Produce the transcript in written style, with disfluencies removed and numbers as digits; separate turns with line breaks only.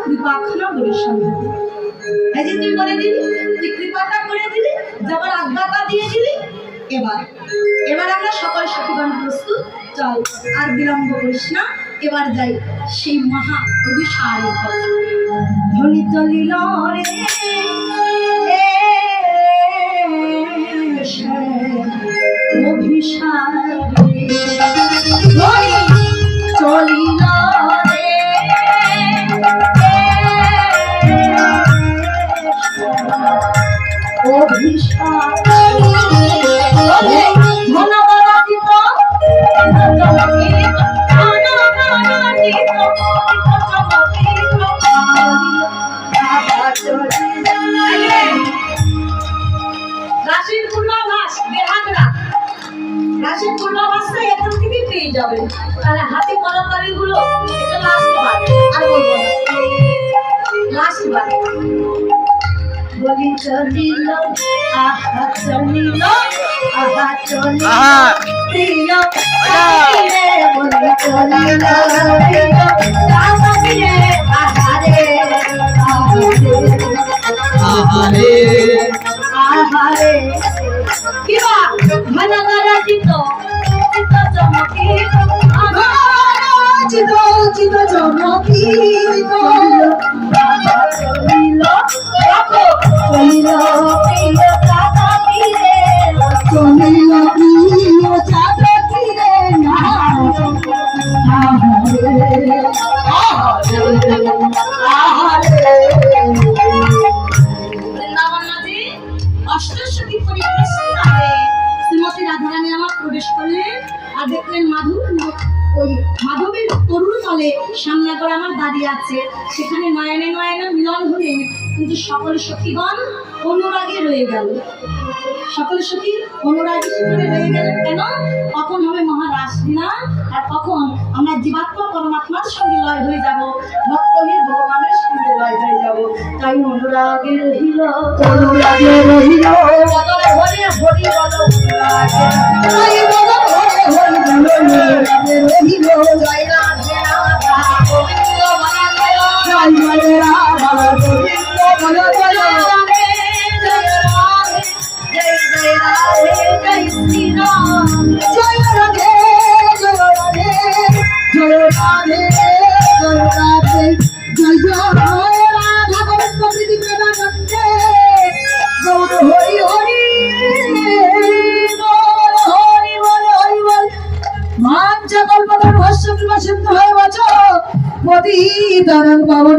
কৃপাখানা বরিশাল দিবি। এই যে তুই বলে দিলি, তুই কৃপাটা করে দিলি, যাবার আজ্ঞাটা দিয়ে দিলি। এবার আমরা সকল সখীগণ প্রস্তুত। চল আর বিলম্ব করিস না, এবার যাই সেই মহা অভিসারের কাছে। ধ্বনি চলিল রে অভিসারে, ধ্বনি চলিল রে অভিসারে। রাশির পূর্বাভাস বেহাগরা, রাশির পূর্বাভাসটা এখান থেকে পেয়ে যাবেন। তাহলে হাতে কলমকারি গুলো এটা লাস্ট বার, আর বলবো না, লাস্ট বার। বলি চলিল আহা চলিল আহা চলিল প্রিয় রে, বলি চলিল প্রিয় সাথী রে, আহারে আহারে আহারে কিবা ঘনঘন চিত চিত চমকিত, চিত চিত চমকিত, চলিল চলিল প্রিয় সাথী রে, চলিল প্রিয় সাথী রে, আহারে আহারে আহারে। অষ্টসখী পরিবেশিত হয়ে শ্রীমতী রাধারানী আমার প্রবেশ করলেন। আর দেখলেন ওই মাধবের তরুণ তলে সামনে করে আমার দাঁড়িয়ে আছে। সেখানে নয়নে নয়নে মিলন হলে কিন্তু সকল সখীগণ অনুরাগে রয়ে গেল। সকল সখী অনুরাগী সূত্রে রয়ে গেলেন। কেন? কখন হবে মহারাসলীলা, আর কখন আমরা জীবাত্মা পরমাত্মার সঙ্গে লয় হয়ে যাব, ভক্ত হয়ে ভগবানের সঙ্গে লয় হয়ে যাব। তাই অনুরাগে রহিল, অনুরাগে রহিল, বদলে হরি হরি বল অনুরাগে, তাই বদলে হরি হরি বল অনুরাগে রহিল। জয় রাধে রাধা গোবিন্দ বল জয়, জয় জয় রাধা গোবিন্দ বল জয়, জয় রাধে জয় রাধে জয় জয় রাধে জয় শ্রী রাম, জয় রাধে জয় রাধে জয় রাধে জয় রাধে জয় জয় রাধা গোবিন্দ প্রীতি প্রেমানন্দে গৌর হরি হরি বল, হরি বল হরি বল। মান সকল পদার ভস্য কৃপা সিন্ধু হয়ে বাঁচো, পতিতানাং পাবন